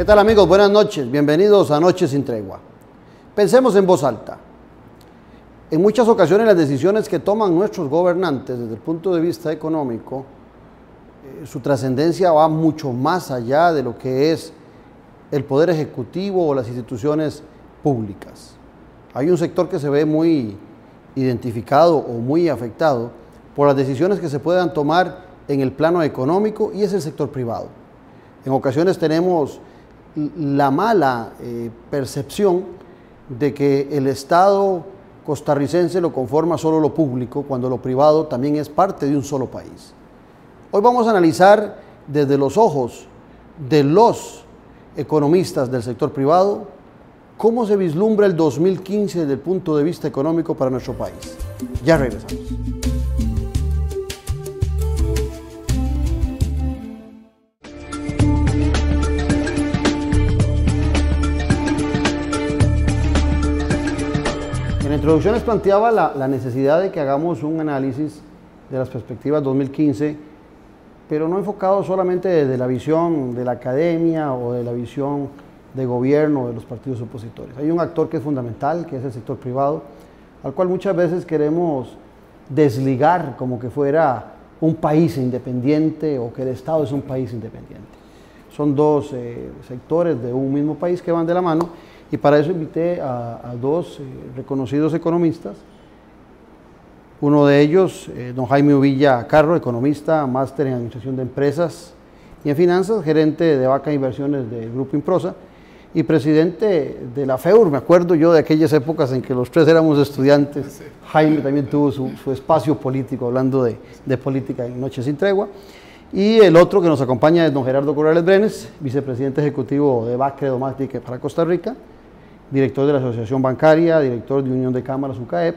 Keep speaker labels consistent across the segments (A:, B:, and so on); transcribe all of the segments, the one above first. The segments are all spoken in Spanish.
A: ¿Qué tal, amigos? Buenas noches, bienvenidos a Noches sin Tregua. Pensemos en voz alta. En muchas ocasiones las decisiones que toman nuestros gobernantes desde el punto de vista económico, su trascendencia va mucho más allá de lo que es el poder ejecutivo o las instituciones públicas. Hay un sector que se ve muy identificado o muy afectado por las decisiones que se puedan tomar en el plano económico, y es el sector privado. En ocasiones tenemos la mala percepción de que el Estado costarricense lo conforma solo lo público, cuando lo privado también es parte de un solo país. Hoy vamos a analizar desde los ojos de los economistas del sector privado cómo se vislumbra el 2015 desde el punto de vista económico para nuestro país. Ya regresamos. En la introducción les planteaba la necesidad de que hagamos un análisis de las perspectivas 2015, pero no enfocado solamente desde la visión de la academia o de la visión de gobierno de los partidos opositores. Hay un actor que es fundamental, que es el sector privado, al cual muchas veces queremos desligar como que fuera un país independiente o que el Estado es un país independiente. Son dos sectores de un mismo país que van de la mano, y para eso invité a dos reconocidos economistas. Uno de ellos, don Jaime Uvilla Carro, economista, máster en Administración de Empresas y en Finanzas, gerente de Vaca Inversiones del Grupo Improsa y presidente de la FEUR. Me acuerdo yo de aquellas épocas en que los tres éramos estudiantes. Sí. Jaime también tuvo su espacio político, hablando de política en Noches sin Tregua. Y el otro que nos acompaña es don Gerardo Corrales Brenes, vicepresidente ejecutivo de Bacre Domástica para Costa Rica, director de la Asociación Bancaria, director de Unión de Cámaras UCAEP,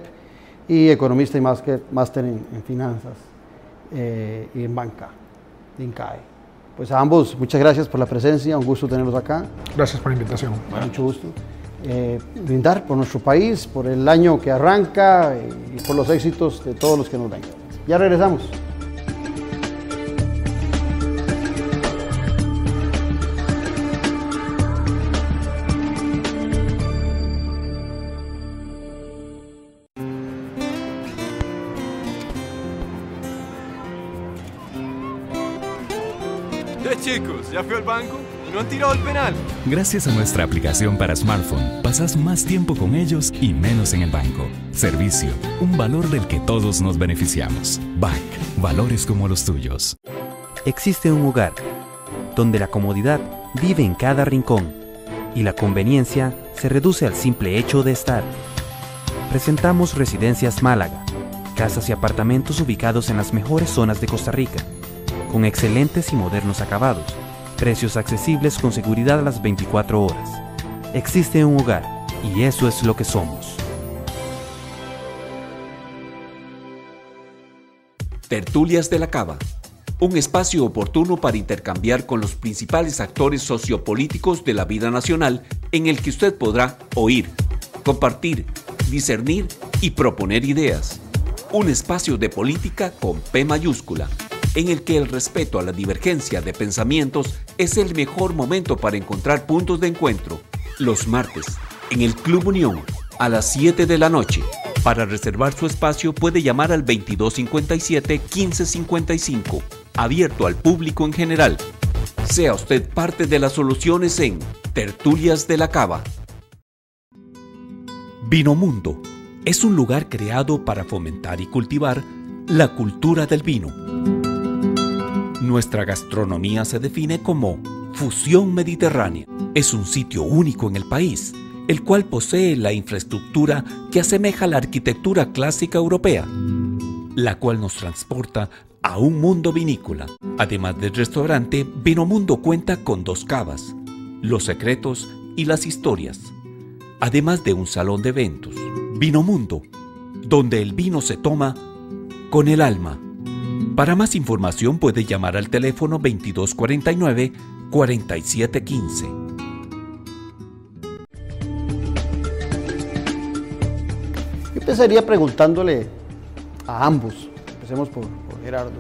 A: y economista y máster en finanzas y en banca, de INCAE. Pues a ambos, muchas gracias por la presencia, un gusto tenerlos acá.
B: Gracias por la invitación.
A: Mucho gusto. Brindar por nuestro país, por el año que arranca y por los éxitos de todos los que nos vengan. Ya regresamos.
C: Chicos, ¿ya fue al banco? ¿No han tirado el penal?
D: Gracias a nuestra aplicación para smartphone, pasas más tiempo con ellos y menos en el banco. Servicio, un valor del que todos nos beneficiamos. BAC, valores como los tuyos.
E: Existe un hogar donde la comodidad vive en cada rincón y la conveniencia se reduce al simple hecho de estar. Presentamos Residencias Málaga, casas y apartamentos ubicados en las mejores zonas de Costa Rica, con excelentes y modernos acabados, precios accesibles con seguridad a las 24 horas. Existe un hogar, y eso es lo que somos.
F: Tertulias de la Cava, un espacio oportuno para intercambiar con los principales actores sociopolíticos de la vida nacional, en el que usted podrá oír, compartir, discernir y proponer ideas. Un espacio de política con P mayúscula, en el que el respeto a la divergencia de pensamientos es el mejor momento para encontrar puntos de encuentro. Los martes, en el Club Unión, a las 7 de la noche. Para reservar su espacio puede llamar al 2257-1555, abierto al público en general. Sea usted parte de las soluciones en Tertulias de la Cava. Vinomundo es un lugar creado para fomentar y cultivar la cultura del vino. Nuestra gastronomía se define como fusión mediterránea. Es un sitio único en el país, el cual posee la infraestructura que asemeja a la arquitectura clásica europea, la cual nos transporta a un mundo vinícola. Además del restaurante, Vinomundo cuenta con 2 cavas, Los Secretos y Las Historias, además de un salón de eventos. Vinomundo, donde el vino se toma con el alma. Para más información puede llamar al teléfono 2249-4715.
A: Yo empezaría preguntándole a ambos, empecemos por Gerardo.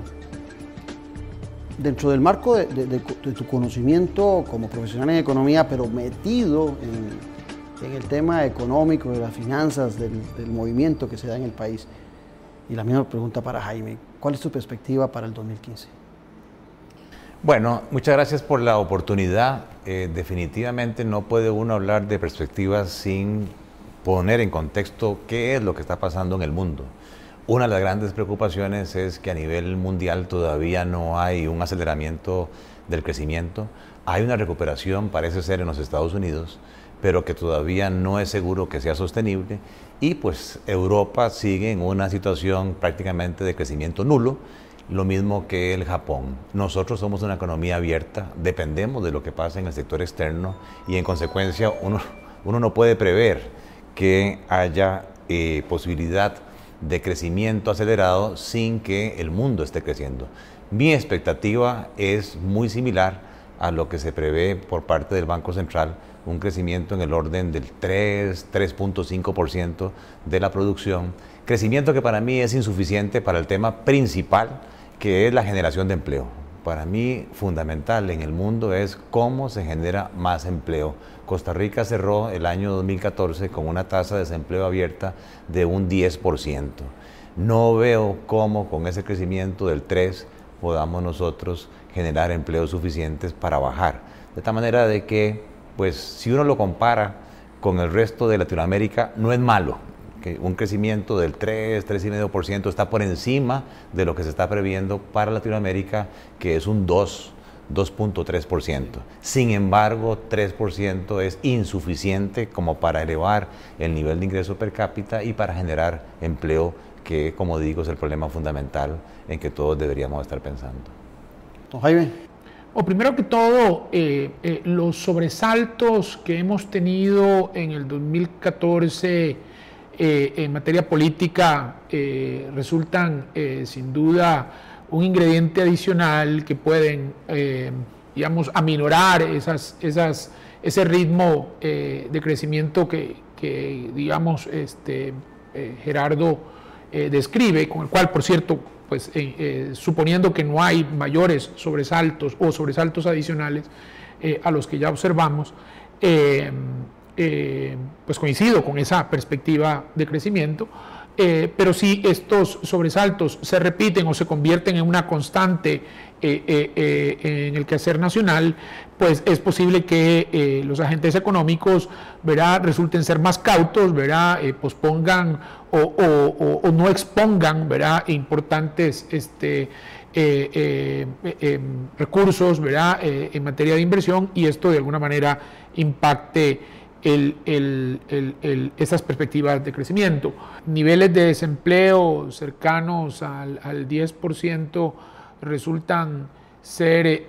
A: dentro del marco de tu conocimiento como profesional en economía, pero metido en el tema económico, de las finanzas, del movimiento que se da en el país. Y la misma pregunta para Jaime, ¿cuál es tu perspectiva para el 2015?
B: Bueno, muchas gracias por la oportunidad. Definitivamente no puede uno hablar de perspectivas sin poner en contexto qué es lo que está pasando en el mundo. Una de las grandes preocupaciones es que a nivel mundial todavía no hay un aceleramiento del crecimiento. Hay una recuperación, parece ser, en los Estados Unidos, pero que todavía no es seguro que sea sostenible. Y pues Europa sigue en una situación prácticamente de crecimiento nulo, lo mismo que el Japón. Nosotros somos una economía abierta, dependemos de lo que pasa en el sector externo y en consecuencia uno no puede prever que haya posibilidad de crecimiento acelerado sin que el mundo esté creciendo. Mi expectativa es muy similar a lo que se prevé por parte del Banco Central, un crecimiento en el orden del 3.5% de la producción, crecimiento que para mí es insuficiente para el tema principal, que es la generación de empleo. Para mí, fundamental en el mundo es cómo se genera más empleo. Costa Rica cerró el año 2014 con una tasa de desempleo abierta de un 10%. No veo cómo con ese crecimiento del 3% podamos nosotros generar empleos suficientes para bajar. De tal manera de que, pues, si uno lo compara con el resto de Latinoamérica, no es malo. Que un crecimiento del 3,5% está por encima de lo que se está previendo para Latinoamérica, que es un 2.3%. Sin embargo, 3% es insuficiente como para elevar el nivel de ingreso per cápita y para generar empleo, que, como digo, es el problema fundamental en que todos deberíamos estar pensando.
A: Don Jaime.
G: Primero que todo, los sobresaltos que hemos tenido en el 2014 en materia política resultan sin duda un ingrediente adicional que pueden, digamos, aminorar ese ritmo de crecimiento que digamos, Gerardo describe, con el cual, por cierto, pues, suponiendo que no hay mayores sobresaltos o sobresaltos adicionales a los que ya observamos, pues coincido con esa perspectiva de crecimiento, pero si estos sobresaltos se repiten o se convierten en una constante en el quehacer nacional, pues es posible que los agentes económicos, ¿verdad?, resulten ser más cautos, ¿verdad?, pospongan o no expongan, ¿verdad?, importantes recursos, ¿verdad?, en materia de inversión, y esto de alguna manera impacte esas perspectivas de crecimiento. Niveles de desempleo cercanos al 10% resultan ser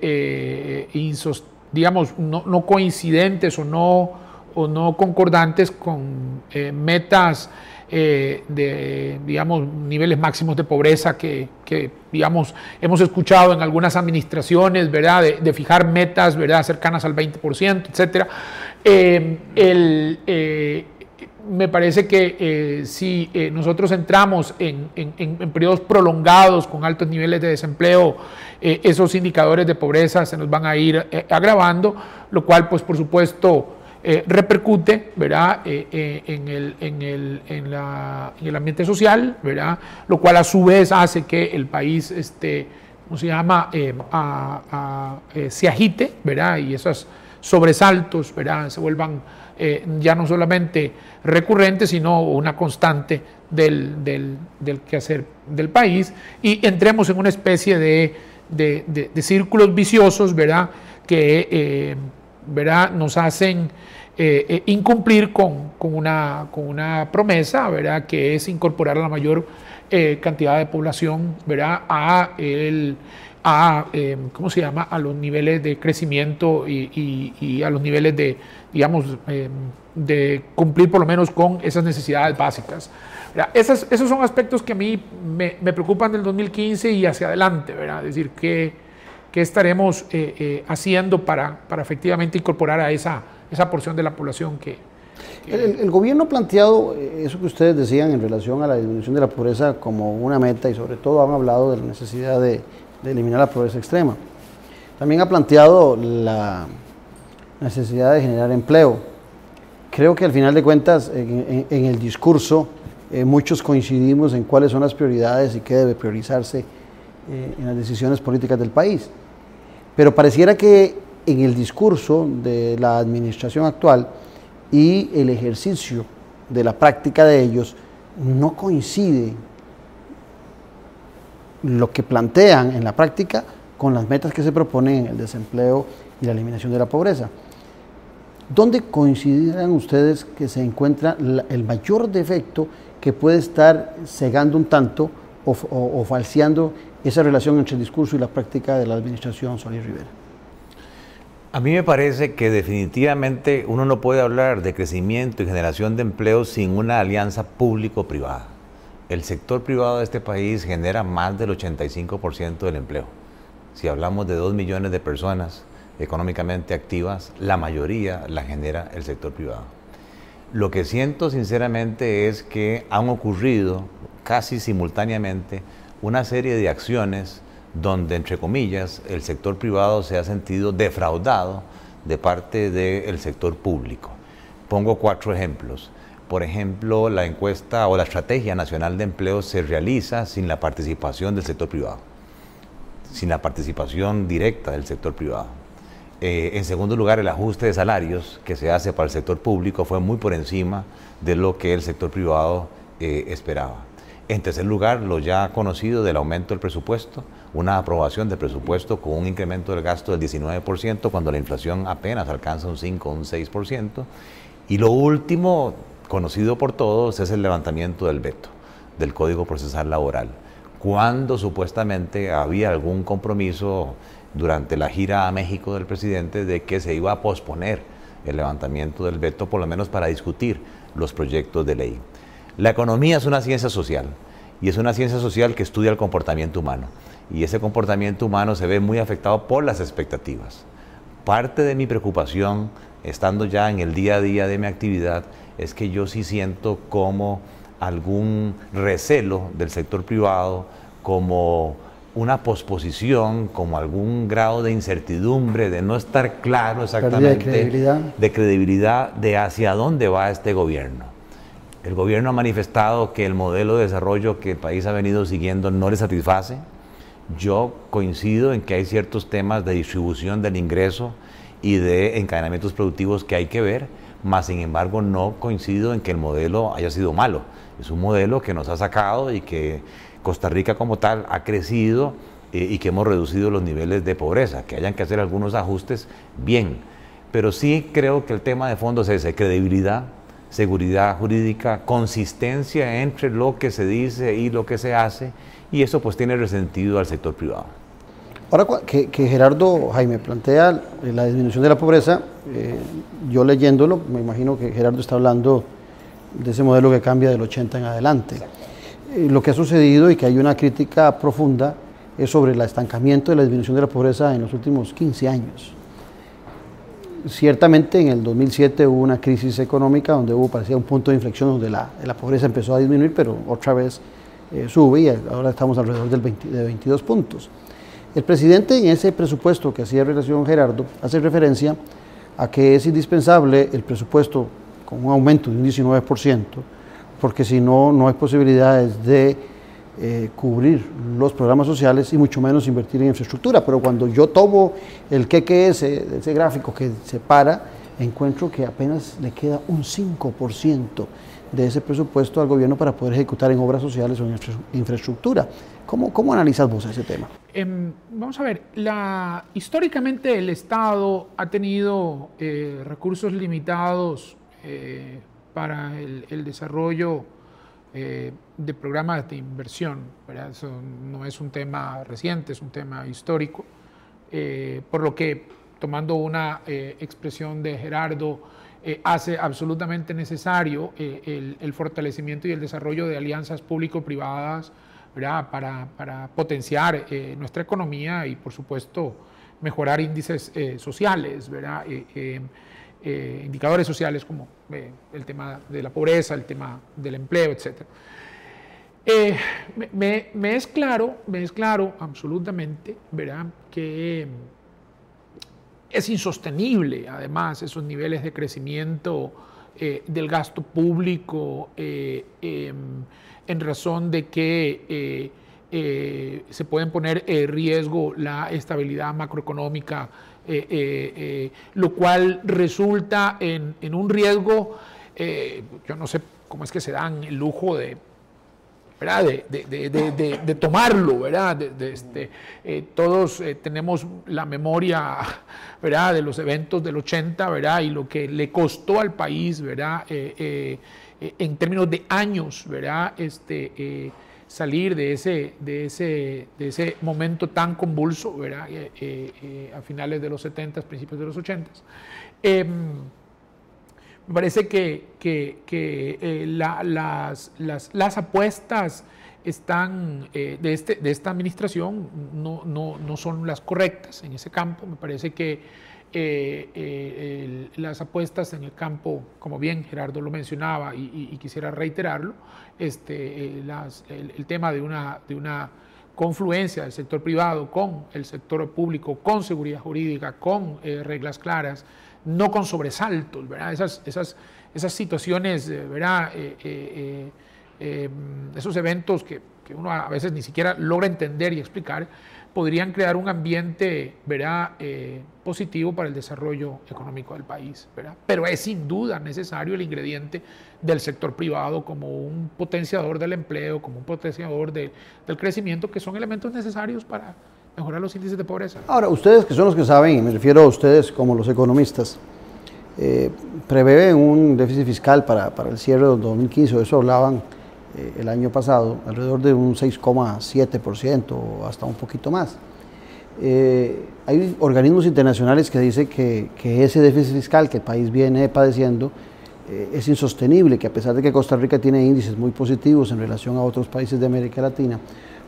G: digamos, no coincidentes o no concordantes con metas de, digamos, niveles máximos de pobreza que digamos, hemos escuchado en algunas administraciones, ¿verdad?, de fijar metas, ¿verdad?, cercanas al 20%, etcétera. Me parece que si nosotros entramos en periodos prolongados con altos niveles de desempleo, esos indicadores de pobreza se nos van a ir agravando, lo cual, pues, por supuesto, repercute, ¿verdad?, en el ambiente social, ¿verdad?, lo cual a su vez hace que el país, ¿cómo se llama?, se agite, ¿verdad?, y esos sobresaltos, ¿verdad?, se vuelvan ya no solamente recurrentes, sino una constante del quehacer del país, y entremos en una especie de círculos viciosos, ¿verdad?, que ¿verdad?, nos hacen incumplir con una promesa, ¿verdad?, que es incorporar a la mayor cantidad de población, ¿verdad?, ¿cómo se llama?, a los niveles de crecimiento y a los niveles de, digamos, de cumplir por lo menos con esas necesidades básicas. Esos son aspectos que a mí me preocupan del 2015 y hacia adelante, ¿verdad? Es decir, ¿qué estaremos haciendo para efectivamente incorporar a esa porción de la población que...
A: El gobierno ha planteado eso que ustedes decían en relación a la disminución de la pobreza como una meta, y sobre todo han hablado de la necesidad de eliminar la pobreza extrema. También ha planteado la necesidad de generar empleo. Creo que al final de cuentas, en el discurso, muchos coincidimos en cuáles son las prioridades y qué debe priorizarse en las decisiones políticas del país. Pero pareciera que en el discurso de la administración actual y el ejercicio de la práctica de ellos no coincide lo que plantean en la práctica con las metas que se proponen en el desempleo y la eliminación de la pobreza. ¿Dónde consideran ustedes que se encuentra el mayor defecto que puede estar cegando un tanto o falseando esa relación entre el discurso y la práctica de la administración Solís Rivera?
B: A mí me parece que definitivamente uno no puede hablar de crecimiento y generación de empleo sin una alianza público-privada. El sector privado de este país genera más del 85% del empleo. Si hablamos de 2 millones de personas económicamente activas, la mayoría la genera el sector privado. Lo que siento sinceramente es que han ocurrido casi simultáneamente una serie de acciones donde, entre comillas, el sector privado se ha sentido defraudado de parte del sector público. Pongo 4 ejemplos. Por ejemplo, la encuesta o la Estrategia Nacional de Empleo se realiza sin la participación del sector privado, sin la participación directa del sector privado. En segundo lugar, el ajuste de salarios que se hace para el sector público fue muy por encima de lo que el sector privado esperaba. En tercer lugar, lo ya conocido del aumento del presupuesto, una aprobación del presupuesto con un incremento del gasto del 19% cuando la inflación apenas alcanza un 5 o un 6%. Y lo último, conocido por todos, es el levantamiento del veto del Código Procesal Laboral, cuando supuestamente había algún compromiso durante la gira a México del presidente de que se iba a posponer el levantamiento del veto, por lo menos para discutir los proyectos de ley. La economía es una ciencia social, y es una ciencia social que estudia el comportamiento humano, y ese comportamiento humano se ve muy afectado por las expectativas. Parte de mi preocupación, estando ya en el día a día de mi actividad, es que yo sí siento como algún recelo del sector privado, como una posposición, como algún grado de incertidumbre, de no estar claro exactamente, de credibilidad de hacia dónde va este gobierno. El gobierno ha manifestado que el modelo de desarrollo que el país ha venido siguiendo no le satisface. Yo coincido en que hay ciertos temas de distribución del ingreso y de encadenamientos productivos que hay que ver, mas sin embargo no coincido en que el modelo haya sido malo. Es un modelo que nos ha sacado y que Costa Rica como tal ha crecido y que hemos reducido los niveles de pobreza. Que hayan que hacer algunos ajustes, bien. Pero sí creo que el tema de fondo es ese: credibilidad, seguridad jurídica, consistencia entre lo que se dice y lo que se hace, y eso pues tiene resentido al sector privado.
A: Ahora que Gerardo Jaime plantea la disminución de la pobreza, yo leyéndolo, me imagino que Gerardo está hablando de ese modelo que cambia del 80 en adelante. Lo que ha sucedido y que hay una crítica profunda es sobre el estancamiento de la disminución de la pobreza en los últimos 15 años. Ciertamente en el 2007 hubo una crisis económica donde parecía un punto de inflexión donde la pobreza empezó a disminuir, pero otra vez sube y ahora estamos alrededor de 22 puntos. El presidente en ese presupuesto que hacía relación Gerardo hace referencia a que es indispensable el presupuesto con un aumento de un 19%, porque si no, no hay posibilidades de cubrir los programas sociales y mucho menos invertir en infraestructura. Pero cuando yo tomo el ese gráfico que separa, encuentro que apenas le queda un 5% de ese presupuesto al gobierno para poder ejecutar en obras sociales o en infraestructura. ¿Cómo analizas vos ese tema?
G: Vamos a ver, históricamente el Estado ha tenido recursos limitados para el desarrollo de programas de inversión, ¿verdad? Eso no es un tema reciente, es un tema histórico, por lo que, tomando una expresión de Gerardo, hace absolutamente necesario el fortalecimiento y el desarrollo de alianzas público-privadas, ¿verdad? Para potenciar nuestra economía y, por supuesto, mejorar índices sociales, ¿verdad? Indicadores sociales como el tema de la pobreza, el tema del empleo, etc. Me es claro absolutamente, ¿verdad?, que Es insostenible, además, esos niveles de crecimiento del gasto público en razón de que se pueden poner en riesgo la estabilidad macroeconómica, lo cual resulta en un riesgo, yo no sé cómo es que se dan el lujo de, ¿verdad? De tomarlo, ¿verdad? Todos tenemos la memoria, ¿verdad?, de los eventos del 80, ¿verdad?, y lo que le costó al país, ¿verdad?, en términos de años, ¿verdad?, salir de ese momento tan convulso, ¿verdad?, a finales de los 70, principios de los 80. Me parece que las apuestas están de esta administración no son las correctas en ese campo. Me parece que las apuestas en el campo, como bien Gerardo lo mencionaba y quisiera reiterarlo, el tema de una confluencia del sector privado con el sector público, con seguridad jurídica, con reglas claras, no con sobresaltos, ¿verdad? Esas situaciones, ¿verdad? Esos eventos que uno a veces ni siquiera logra entender y explicar, podrían crear un ambiente, ¿verdad?, positivo para el desarrollo económico del país, ¿verdad? Pero es sin duda necesario el ingrediente del sector privado como un potenciador del empleo, como un potenciador del crecimiento, que son elementos necesarios para mejorar los índices de pobreza.
A: Ahora, ustedes que son los que saben, y me refiero a ustedes como los economistas, prevén un déficit fiscal para el cierre del 2015, de eso hablaban el año pasado, alrededor de un 6,7% o hasta un poquito más. Hay organismos internacionales que dicen que ese déficit fiscal que el país viene padeciendo es insostenible, que a pesar de que Costa Rica tiene índices muy positivos en relación a otros países de América Latina,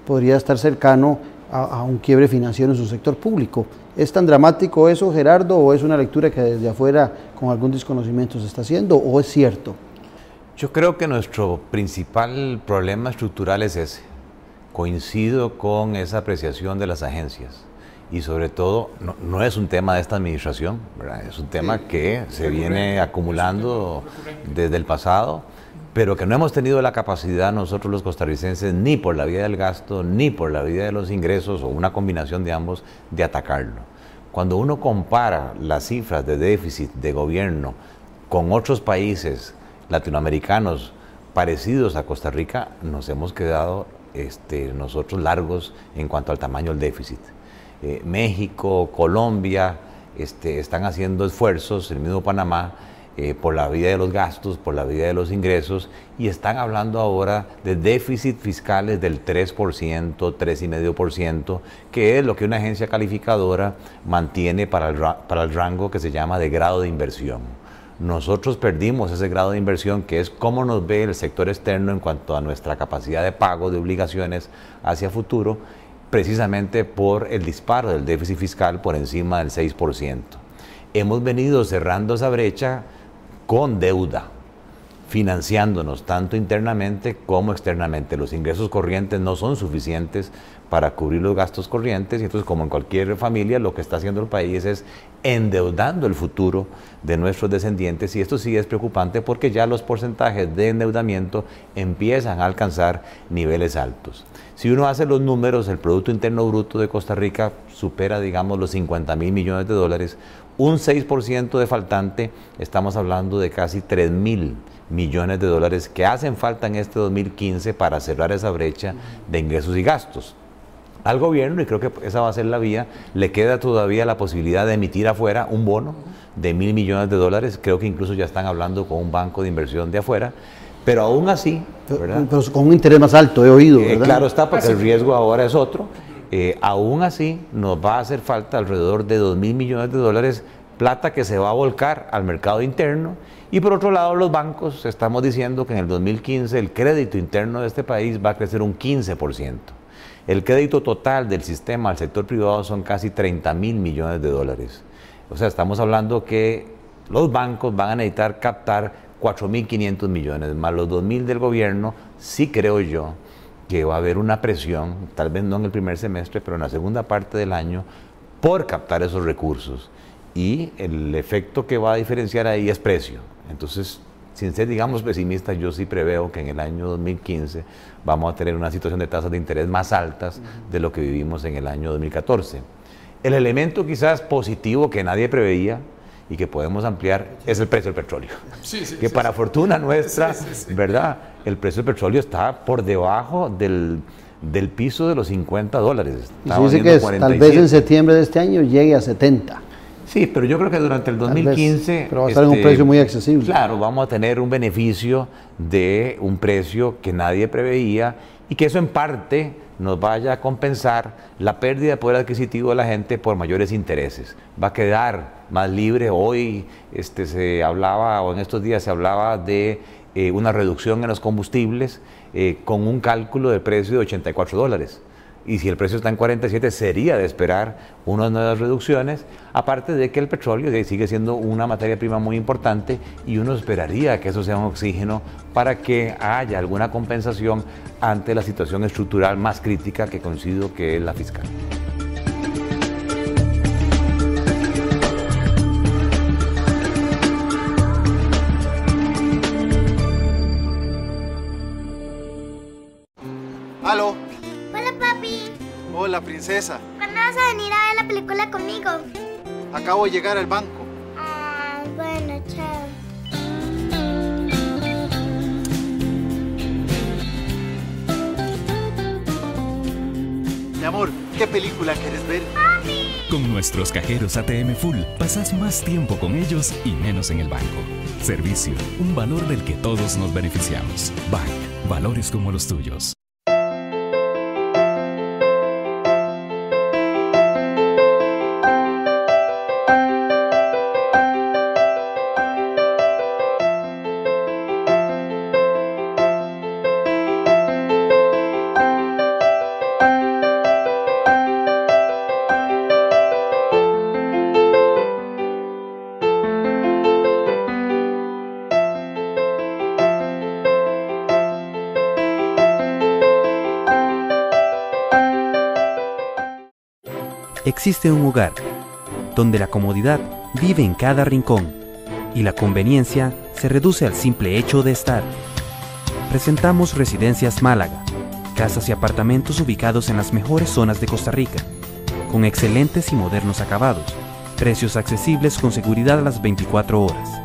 A: podría estar cercano a un quiebre financiero en su sector público. ¿Es tan dramático eso, Gerardo, o es una lectura que desde afuera con algún desconocimiento se está haciendo, o es cierto?
B: Yo creo que nuestro principal problema estructural es ese. Coincido con esa apreciación de las agencias. Y sobre todo, no es un tema de esta administración, ¿verdad? Es un tema que se viene acumulando desde el pasado, pero que no hemos tenido la capacidad nosotros los costarricenses, ni por la vía del gasto, ni por la vía de los ingresos, o una combinación de ambos, de atacarlo. Cuando uno compara las cifras de déficit de gobierno con otros países latinoamericanos parecidos a Costa Rica, nos hemos quedado nosotros largos en cuanto al tamaño del déficit. México, Colombia están haciendo esfuerzos, el mismo Panamá, por la vía de los gastos, por la vía de los ingresos, y están hablando ahora de déficit fiscales del 3%, 3,5%, que es lo que una agencia calificadora mantiene para el rango que se llama de grado de inversión. Nosotros perdimos ese grado de inversión, que es cómo nos ve el sector externo en cuanto a nuestra capacidad de pago de obligaciones hacia futuro, precisamente por el disparo del déficit fiscal por encima del 6%. Hemos venido cerrando esa brecha con deuda, financiándonos tanto internamente como externamente. Los ingresos corrientes no son suficientes para cubrir los gastos corrientes, y entonces, como en cualquier familia, lo que está haciendo el país es endeudando el futuro de nuestros descendientes, y esto sí es preocupante porque ya los porcentajes de endeudamiento empiezan a alcanzar niveles altos. Si uno hace los números, el Producto Interno Bruto de Costa Rica supera, digamos, los 50,000 millones de dólares, un 6% de faltante, estamos hablando de casi 3,000 millones de dólares que hacen falta en este 2015 para cerrar esa brecha de ingresos y gastos. Al gobierno, y creo que esa va a ser la vía, le queda todavía la posibilidad de emitir afuera un bono de 1,000 millones de dólares, creo que incluso ya están hablando con un banco de inversión de afuera, pero aún así, ¿verdad?
A: Pero con un interés más alto, he oído, ¿verdad?
B: Claro está, porque el riesgo ahora es otro. Aún así, nos va a hacer falta alrededor de 2,000 millones de dólares, plata que se va a volcar al mercado interno. Y por otro lado, los bancos, estamos diciendo que en el 2015 el crédito interno de este país va a crecer un 15%. El crédito total del sistema al sector privado son casi 30,000 millones de dólares. O sea, estamos hablando que los bancos van a necesitar captar 4,500 millones, más los 2,000 del gobierno. Sí creo yo que va a haber una presión, tal vez no en el primer semestre, pero en la segunda parte del año, por captar esos recursos. y el efecto que va a diferenciar ahí es precio. Entonces, sin ser, digamos, pesimista, yo sí preveo que en el año 2015 vamos a tener una situación de tasas de interés más altas de lo que vivimos en el año 2014. El elemento quizás positivo que nadie preveía y que podemos ampliar es el precio del petróleo. Que para fortuna nuestra, ¿verdad? El precio del petróleo está por debajo del piso de los $50.
A: Y se dice que tal vez en septiembre de este año llegue a 70.
B: Sí, pero yo creo que durante el 2015...
A: pero va a estar en un precio muy accesible.
B: Claro, vamos a tener un beneficio de un precio que nadie preveía y que eso en parte nos vaya a compensar la pérdida de poder adquisitivo de la gente por mayores intereses. Va a quedar más libre. Hoy se hablaba, o en estos días se hablaba de una reducción en los combustibles con un cálculo de precio de $84. Y si el precio está en 47, sería de esperar unas nuevas reducciones, aparte de que el petróleo sigue siendo una materia prima muy importante y uno esperaría que eso sea un oxígeno para que haya alguna compensación ante la situación estructural más crítica que coincido que es la fiscal.
H: ¿Aló?
I: Hola, papi.
H: Hola, princesa.
I: ¿Cuándo vas a venir a ver la película conmigo?
H: Acabo de llegar al banco.
I: Ah, bueno, chao.
H: Mi amor, ¿qué película quieres ver?
I: ¡Papi!
D: Con nuestros cajeros ATM Full, pasas más tiempo con ellos y menos en el banco. Servicio, un valor del que todos nos beneficiamos. BAC, valores como los tuyos.
E: Existe un hogar donde la comodidad vive en cada rincón y la conveniencia se reduce al simple hecho de estar. Presentamos Residencias Málaga, casas y apartamentos ubicados en las mejores zonas de Costa Rica, con excelentes y modernos acabados, precios accesibles con seguridad a las 24 horas.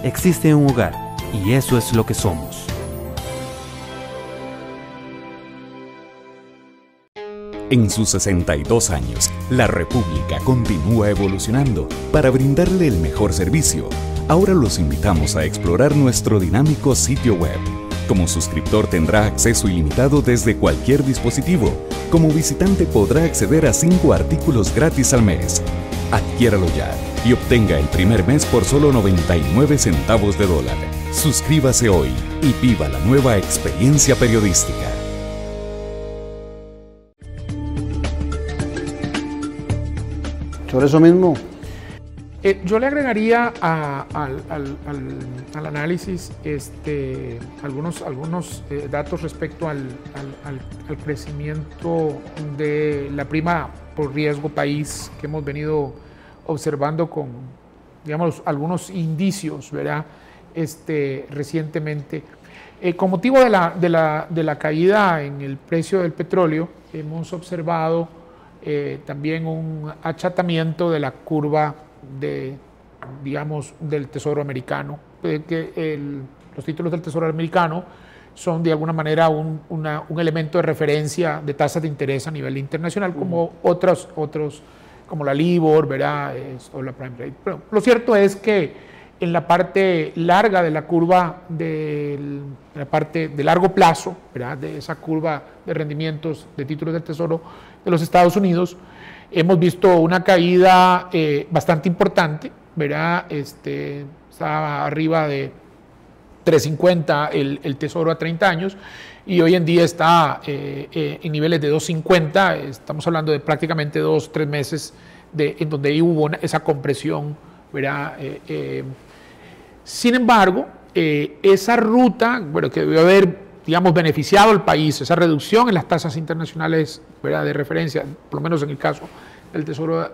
E: Existe un hogar y eso es lo que somos.
D: En sus 62 años, la República continúa evolucionando para brindarle el mejor servicio. Ahora los invitamos a explorar nuestro dinámico sitio web. Como suscriptor tendrá acceso ilimitado desde cualquier dispositivo. Como visitante podrá acceder a 5 artículos gratis al mes. Adquiéralo ya y obtenga el primer mes por solo 99 centavos de dólar. Suscríbase hoy y viva la nueva experiencia periodística.
A: Sobre eso mismo.
G: Yo le agregaría al análisis algunos datos respecto al crecimiento de la prima por riesgo país que hemos venido observando con, digamos, algunos indicios, ¿verdad? Recientemente. Con motivo de la caída en el precio del petróleo, hemos observado también un achatamiento de la curva del Tesoro americano. Los títulos del Tesoro americano son de alguna manera un elemento de referencia de tasas de interés a nivel internacional, como otros como la LIBOR, ¿verdad? O la Prime Rate. Pero lo cierto es que en la parte larga de la curva, la parte de largo plazo, ¿verdad? De esa curva de rendimientos de títulos del Tesoro de los Estados Unidos, hemos visto una caída bastante importante, ¿verdad? Está arriba de 3.50 el Tesoro a 30 años y hoy en día está en niveles de 2.50, estamos hablando de prácticamente 2-3 meses en donde hubo esa compresión, ¿verdad? Sin embargo, esa ruta, bueno, que debe haber, digamos, beneficiado al país, esa reducción en las tasas internacionales, ¿verdad? De referencia, por lo menos en el caso del Tesoro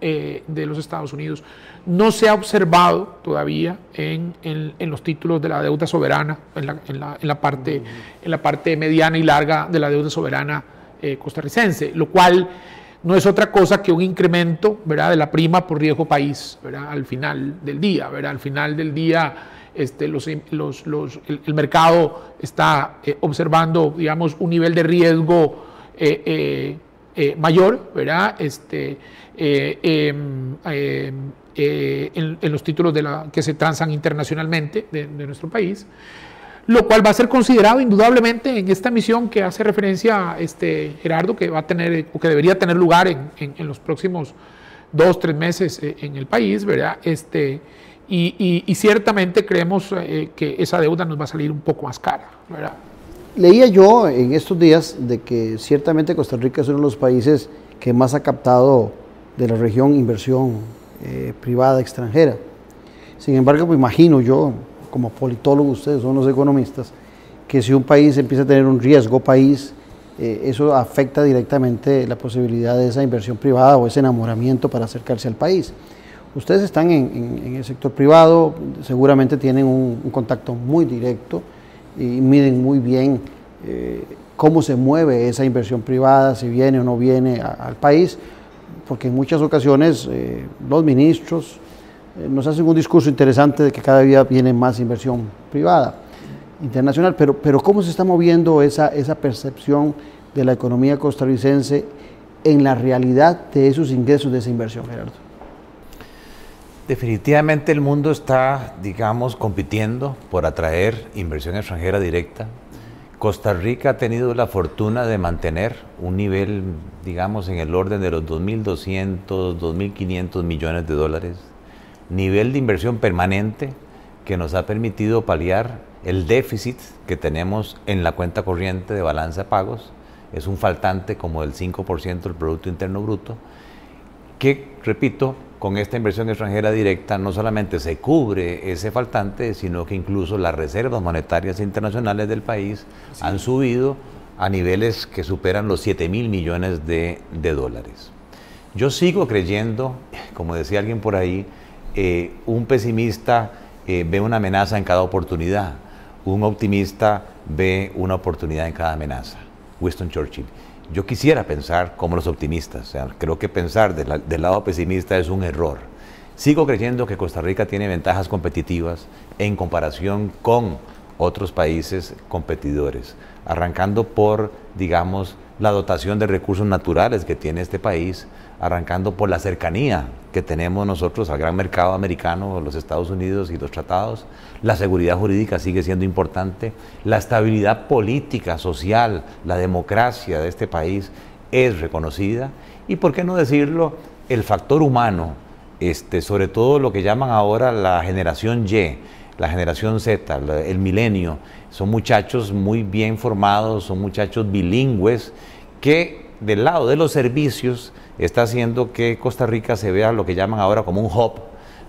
G: de los Estados Unidos. No se ha observado todavía en los títulos de la deuda soberana, en la parte mediana y larga de la deuda soberana costarricense, lo cual no es otra cosa que un incremento, ¿verdad?, de la prima por riesgo país, ¿verdad?, al final del día, ¿verdad? Al final del día el mercado está observando, digamos, un nivel de riesgo mayor, ¿verdad?, en los títulos que se transan internacionalmente de nuestro país, lo cual va a ser considerado indudablemente en esta misión que hace referencia Gerardo, que va a tener o que debería tener lugar en los próximos 2-3 meses en el país, ¿verdad? Y ciertamente creemos que esa deuda nos va a salir un poco más cara, ¿verdad?
A: Leía yo en estos días de que ciertamente Costa Rica es uno de los países que más ha captado de la región inversión privada extranjera. Sin embargo, pues imagino yo, como politólogo, ustedes son los economistas, que si un país empieza a tener un riesgo país, eso afecta directamente la posibilidad de esa inversión privada o ese enamoramiento para acercarse al país. Ustedes están en el sector privado, seguramente tienen un contacto muy directo y miden muy bien cómo se mueve esa inversión privada, si viene o no viene al país, porque en muchas ocasiones los ministros nos hacen un discurso interesante de que cada día viene más inversión privada internacional, pero ¿cómo se está moviendo esa percepción de la economía costarricense en la realidad de esos ingresos de esa inversión, Gerardo?
B: Definitivamente el mundo está, digamos, compitiendo por atraer inversión extranjera directa. Costa Rica ha tenido la fortuna de mantener un nivel, digamos, en el orden de los 2.200, 2.500 millones de dólares. Nivel de inversión permanente que nos ha permitido paliar el déficit que tenemos en la cuenta corriente de balanza de pagos. Es un faltante como del 5% del Producto Interno Bruto, que, repito, con esta inversión extranjera directa no solamente se cubre ese faltante, sino que incluso las reservas monetarias internacionales del país han subido a niveles que superan los 7.000 millones de dólares. Yo sigo creyendo, como decía alguien por ahí, un pesimista ve una amenaza en cada oportunidad, un optimista ve una oportunidad en cada amenaza. Winston Churchill. Yo quisiera pensar como los optimistas, o sea, creo que pensar del lado pesimista es un error. Sigo creyendo que Costa Rica tiene ventajas competitivas en comparación con otros países competidores, arrancando por, digamos, la dotación de recursos naturales que tiene este país, arrancando por la cercanía que tenemos nosotros al gran mercado americano, los Estados Unidos y los tratados. La seguridad jurídica sigue siendo importante, la estabilidad política, social, la democracia de este país es reconocida y, por qué no decirlo, el factor humano, sobre todo lo que llaman ahora la generación Y, la generación Z, el milenio, son muchachos muy bien formados, son muchachos bilingües que del lado de los servicios está haciendo que Costa Rica se vea lo que llaman ahora como un hub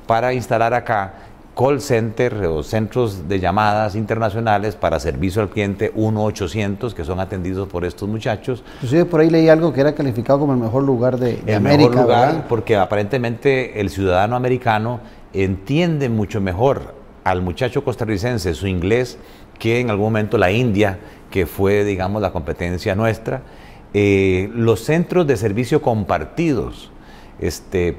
B: para instalar acá call center o centros de llamadas internacionales para servicio al cliente 1-800 que son atendidos por estos muchachos.
A: Inclusive por ahí leí algo que era calificado como el mejor lugar de
B: el
A: América,
B: mejor lugar,
A: ¿verdad?
B: Porque aparentemente el ciudadano americano entiende mucho mejor al muchacho costarricense su inglés que en algún momento la India, que fue, digamos, la competencia nuestra. Los centros de servicio compartidos,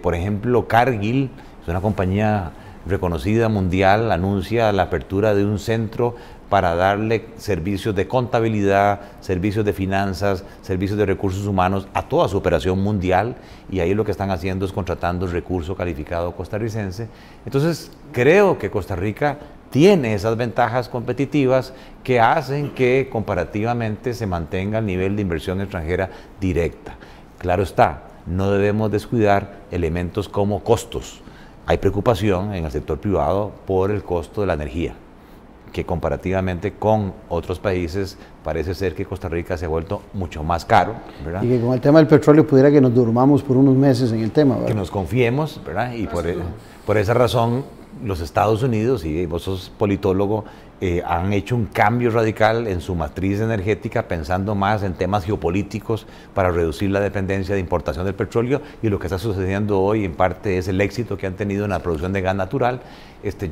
B: por ejemplo, Cargill, es una compañía reconocida mundial, anuncia la apertura de un centro para darle servicios de contabilidad, servicios de finanzas, servicios de recursos humanos a toda su operación mundial, y ahí lo que están haciendo es contratando recurso calificado costarricense. Entonces, creo que Costa Rica tiene esas ventajas competitivas que hacen que comparativamente se mantenga el nivel de inversión extranjera directa. Claro está, no debemos descuidar elementos como costos. Hay preocupación en el sector privado por el costo de la energía, que comparativamente con otros países parece ser que Costa Rica se ha vuelto mucho más caro, ¿verdad?
A: Y que con el tema del petróleo pudiera que nos durmamos por unos meses en el tema, ¿verdad?
B: Que nos confiemos, ¿verdad? Y por esa razón los Estados Unidos, y vos sos politólogo, han hecho un cambio radical en su matriz energética, pensando más en temas geopolíticos para reducir la dependencia de importación del petróleo, y lo que está sucediendo hoy en parte es el éxito que han tenido en la producción de gas natural.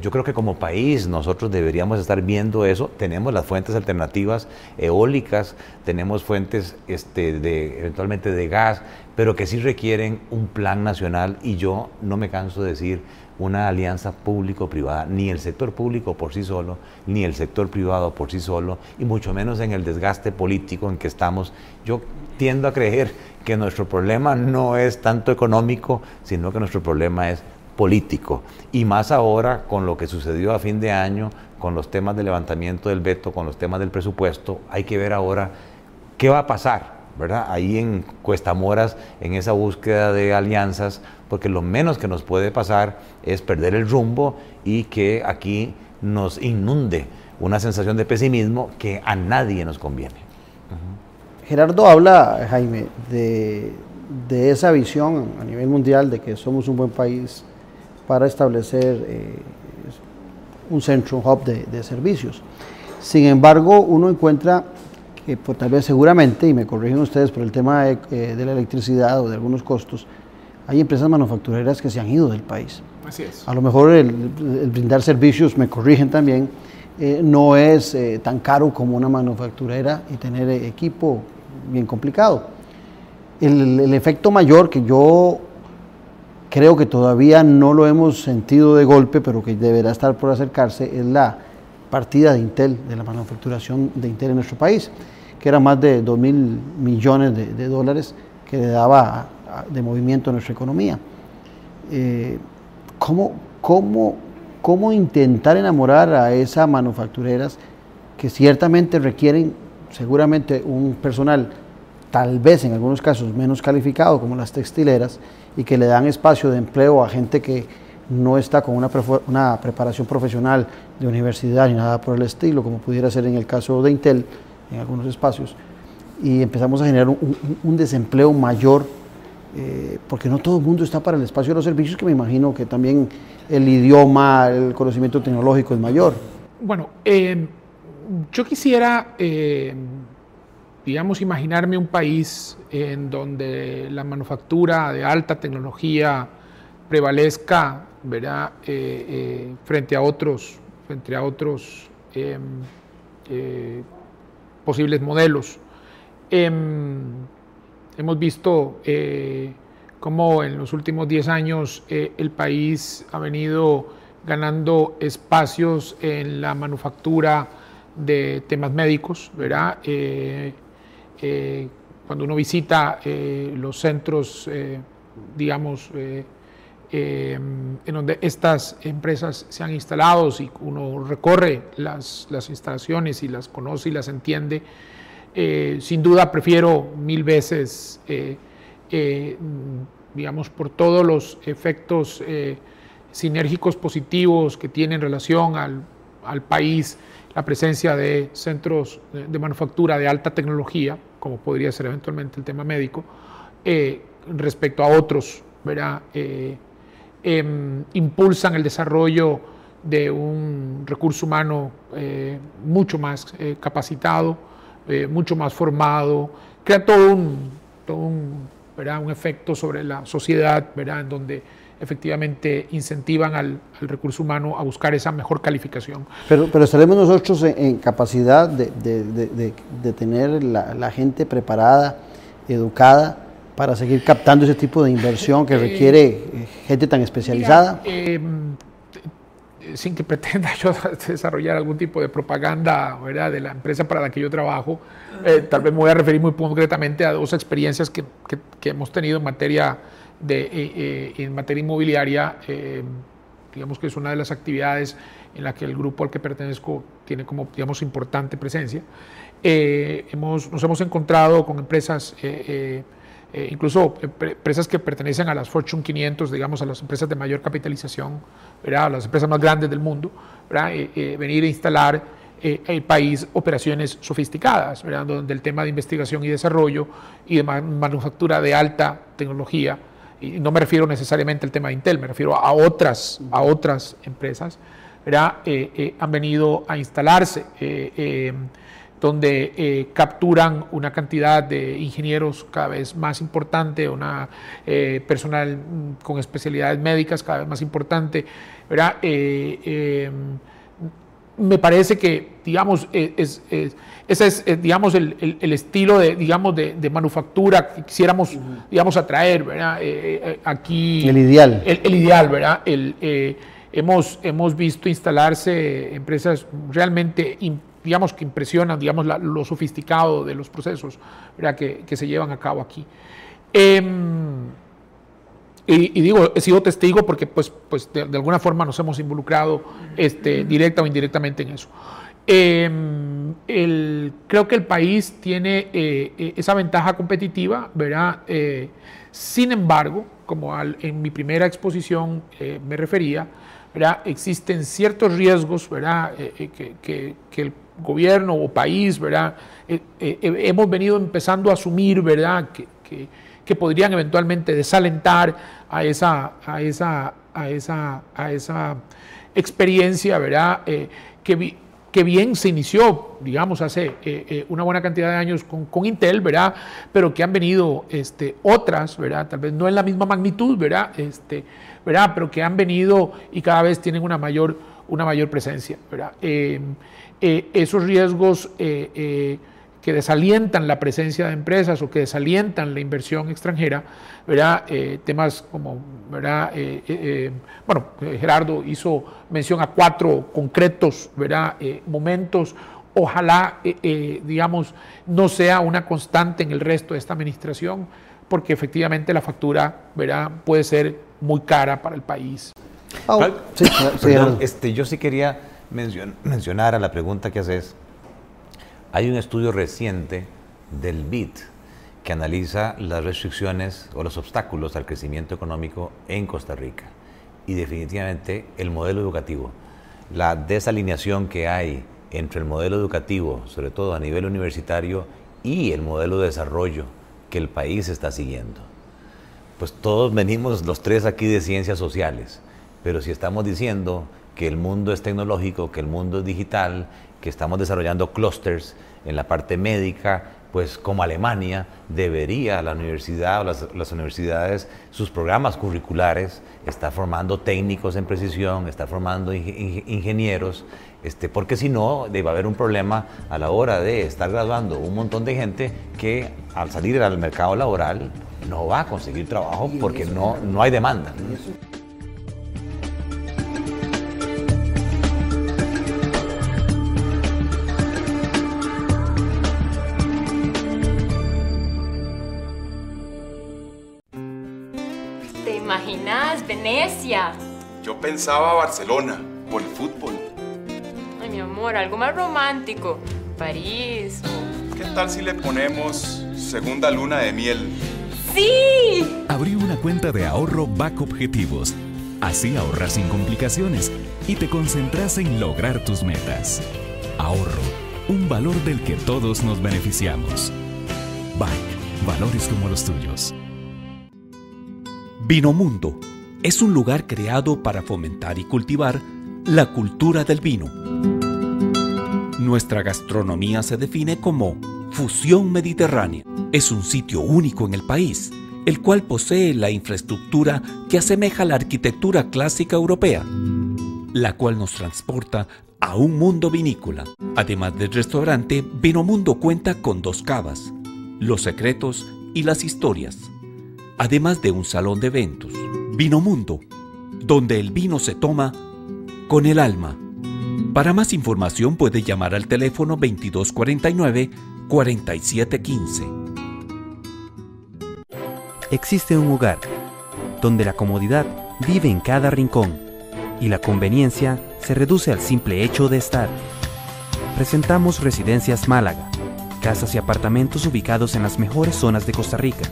B: Yo creo que como país nosotros deberíamos estar viendo eso. Tenemos las fuentes alternativas eólicas, tenemos fuentes eventualmente de gas, pero que sí requieren un plan nacional, y yo no me canso de decir una alianza público-privada, ni el sector público por sí solo, ni el sector privado por sí solo, y mucho menos en el desgaste político en que estamos. Yo tiendo a creer que nuestro problema no es tanto económico, sino que nuestro problema es político, y más ahora con lo que sucedió a fin de año, con los temas de levantamiento del veto, con los temas del presupuesto. Hay que ver ahora qué va a pasar, ¿verdad? Ahí en Cuestamoras, en esa búsqueda de alianzas, porque lo menos que nos puede pasar es perder el rumbo y que aquí nos inunde una sensación de pesimismo que a nadie nos conviene.
A: Gerardo habla, Jaime, de esa visión a nivel mundial de que somos un buen país para establecer un centro, un hub de servicios. Sin embargo, uno encuentra que tal vez seguramente, y me corrigen ustedes por el tema de la electricidad o de algunos costos, hay empresas manufactureras que se han ido del país.
G: Así es.
A: A lo mejor el brindar servicios, me corrigen también, no es tan caro como una manufacturera, y tener equipo bien complicado. El efecto mayor, que yo creo que todavía no lo hemos sentido de golpe, pero que deberá estar por acercarse, es la partida de Intel, de la manufacturación de Intel en nuestro país, que era más de 2.000 millones de dólares que le daba de movimiento a nuestra economía. ¿Cómo intentar enamorar a esas manufactureras que ciertamente requieren seguramente un personal, tal vez en algunos casos menos calificado, como las textileras, y que le dan espacio de empleo a gente que no está con una preparación profesional de universidad ni nada por el estilo, como pudiera ser en el caso de Intel en algunos espacios, y empezamos a generar un desempleo mayor, porque no todo el mundo está para el espacio de los servicios, que me imagino que también el idioma, el conocimiento tecnológico es mayor.
G: Bueno, yo quisiera, digamos, imaginarme un país en donde la manufactura de alta tecnología prevalezca, ¿verdad? Frente a otros posibles modelos. Hemos visto cómo en los últimos 10 años el país ha venido ganando espacios en la manufactura de temas médicos, ¿verdad? Cuando uno visita los centros, digamos, en donde estas empresas se han instalado, y uno recorre las instalaciones y las conoce y las entiende, sin duda prefiero 1000 veces, digamos, por todos los efectos sinérgicos positivos que tiene en relación al país, la presencia de centros de manufactura de alta tecnología, como podría ser eventualmente el tema médico, respecto a otros, ¿verdad? Impulsan el desarrollo de un recurso humano mucho más capacitado, mucho más formado, crea todo un ¿verdad? Un efecto sobre la sociedad, ¿verdad? En donde efectivamente incentivan al recurso humano a buscar esa mejor calificación.
A: Pero estaremos nosotros en capacidad de tener la gente preparada, educada, para seguir captando ese tipo de inversión que requiere gente tan especializada.
G: Mira, sin que pretenda yo desarrollar algún tipo de propaganda, ¿verdad? De la empresa para la que yo trabajo, tal vez me voy a referir muy concretamente a 2 experiencias que hemos tenido en materia inmobiliaria. Digamos que es una de las actividades en la que el grupo al que pertenezco tiene como, digamos, importante presencia. Nos hemos encontrado con empresas, incluso empresas que pertenecen a las Fortune 500, digamos, a las empresas de mayor capitalización, ¿verdad? A las empresas más grandes del mundo, ¿verdad? Venir a instalar el país operaciones sofisticadas, ¿verdad? Donde el tema de investigación y desarrollo y de manufactura de alta tecnología, y no me refiero necesariamente al tema de Intel, me refiero a otras empresas, ¿verdad? Han venido a instalarse, donde capturan una cantidad de ingenieros cada vez más importante, una personal con especialidades médicas cada vez más importante, ¿verdad? Me parece que, digamos, ese es, digamos, el estilo de manufactura que quisiéramos, digamos, atraer, ¿verdad? Aquí...
A: El ideal.
G: El ideal, ¿verdad? Hemos visto instalarse empresas realmente, digamos, que impresionan, digamos, lo sofisticado de los procesos, ¿verdad? Que se llevan a cabo aquí. Y digo, he sido testigo porque pues de alguna forma nos hemos involucrado directa o indirectamente en eso. Creo que el país tiene esa ventaja competitiva, ¿verdad? Sin embargo, como en mi primera exposición me refería, ¿verdad? Existen ciertos riesgos, ¿verdad? Que el gobierno o país, ¿verdad? Hemos venido empezando a asumir, ¿verdad? Que podrían eventualmente desalentar a esa experiencia, ¿verdad? Que bien se inició, digamos, hace una buena cantidad de años con Intel, ¿verdad? Pero que han venido otras, ¿verdad? Tal vez no en la misma magnitud, ¿verdad? ¿Verdad? Pero que han venido y cada vez tienen una mayor presencia, ¿verdad? Esos riesgos que desalientan la presencia de empresas o que desalientan la inversión extranjera, ¿verdad? Temas como, ¿verdad? Bueno, Gerardo hizo mención a 4 concretos, ¿verdad? Momentos. Ojalá, digamos, no sea una constante en el resto de esta administración, porque efectivamente la factura, ¿verdad? Puede ser muy cara para el país.
B: Perdón, yo sí quería mencionar a la pregunta que haces. Hay un estudio reciente del BID que analiza las restricciones o los obstáculos al crecimiento económico en Costa Rica. Y definitivamente el modelo educativo, la desalineación que hay entre el modelo educativo, sobre todo a nivel universitario, y el modelo de desarrollo que el país está siguiendo. Pues todos venimos los 3 aquí de ciencias sociales, pero si estamos diciendo que el mundo es tecnológico, que el mundo es digital, que estamos desarrollando clústeres en la parte médica, pues como Alemania, debería la universidad o las universidades, sus programas curriculares, está formando técnicos en precisión, está formando ingenieros, porque si no, va a haber un problema a la hora de estar graduando un montón de gente que al salir al mercado laboral no va a conseguir trabajo porque no hay demanda.
J: ¿Te imaginas Venecia?
K: Yo pensaba Barcelona, por el fútbol.
J: Ay, mi amor, algo más romántico. París.
K: ¿Qué tal si le ponemos segunda luna de miel?
J: ¡Sí!
D: Abrí una cuenta de ahorro Back Objetivos. Así ahorras sin complicaciones y te concentras en lograr tus metas. Ahorro, un valor del que todos nos beneficiamos. Back, valores como los tuyos.
F: Vinomundo es un lugar creado para fomentar y cultivar la cultura del vino. Nuestra gastronomía se define como fusión mediterránea. Es un sitio único en el país, el cual posee la infraestructura que asemeja la arquitectura clásica europea, la cual nos transporta a un mundo vinícola. Además del restaurante, Vinomundo cuenta con 2 cavas, Los Secretos y Las Historias, además de un salón de eventos. Vinomundo, donde el vino se toma con el alma. Para más información puede llamar al teléfono 2249-4715.
E: Existe un hogar donde la comodidad vive en cada rincón y la conveniencia se reduce al simple hecho de estar. Presentamos Residencias Málaga, casas y apartamentos ubicados en las mejores zonas de Costa Rica,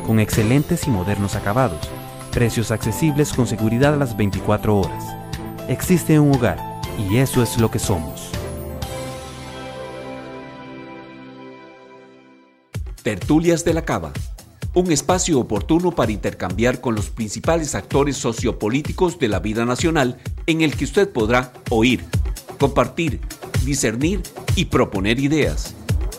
E: con excelentes y modernos acabados, precios accesibles con seguridad a las 24 horas. Existe un hogar y eso es lo que somos.
F: Tertulias de la Cava, un espacio oportuno para intercambiar con los principales actores sociopolíticos de la vida nacional en el que usted podrá oír, compartir, discernir y proponer ideas.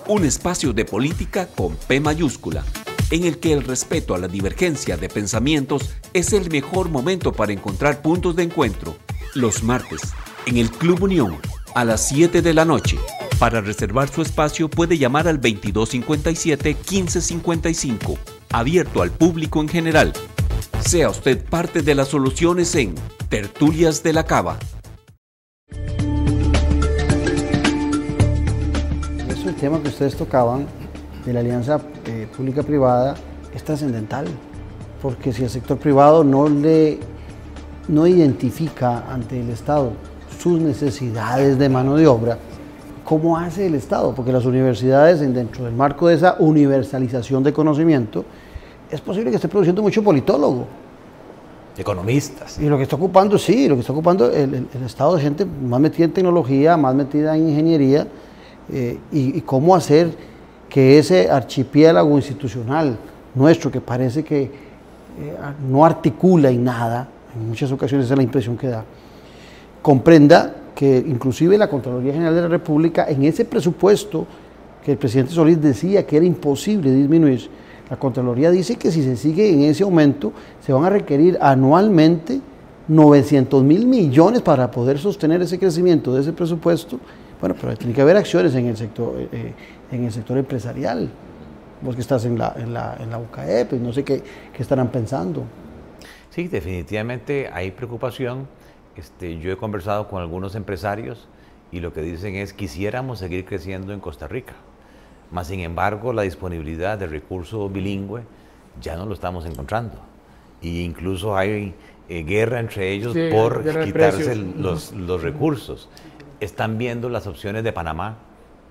F: Un espacio de política con P mayúscula, en el que el respeto a la divergencia de pensamientos es el mejor momento para encontrar puntos de encuentro. Los martes, en el Club Unión, a las 7 de la noche. Para reservar su espacio puede llamar al 2257-1555, abierto al público en general. Sea usted parte de las soluciones en Tertulias de la Cava.
A: Eso, el tema que ustedes tocaban de la alianza pública-privada es trascendental, porque si el sector privado no identifica ante el Estado sus necesidades de mano de obra, ¿cómo hace el Estado? Porque las universidades, dentro del marco de esa universalización de conocimiento, es posible que esté produciendo mucho politólogo.
B: Economistas.
A: Y lo que está ocupando, sí, lo que está ocupando el Estado de gente más metida en tecnología, más metida en ingeniería, y cómo hacer que ese archipiélago institucional nuestro, que parece que no articula en nada, en muchas ocasiones esa es la impresión que da, comprenda que inclusive la Contraloría General de la República, en ese presupuesto que el presidente Solís decía que era imposible disminuir, la Contraloría dice que si se sigue en ese aumento, se van a requerir anualmente 900.000 millones para poder sostener ese crecimiento de ese presupuesto. Bueno, pero tiene que haber acciones en el sector empresarial. Vos que estás en la UCAE, pues no sé qué estarán pensando.
B: Sí, definitivamente hay preocupación. Yo he conversado con algunos empresarios y lo que dicen es: quisiéramos seguir creciendo en Costa Rica, mas sin embargo la disponibilidad de recurso bilingüe ya no lo estamos encontrando, e incluso hay guerra entre ellos por quitarse los recursos. Están viendo las opciones de Panamá,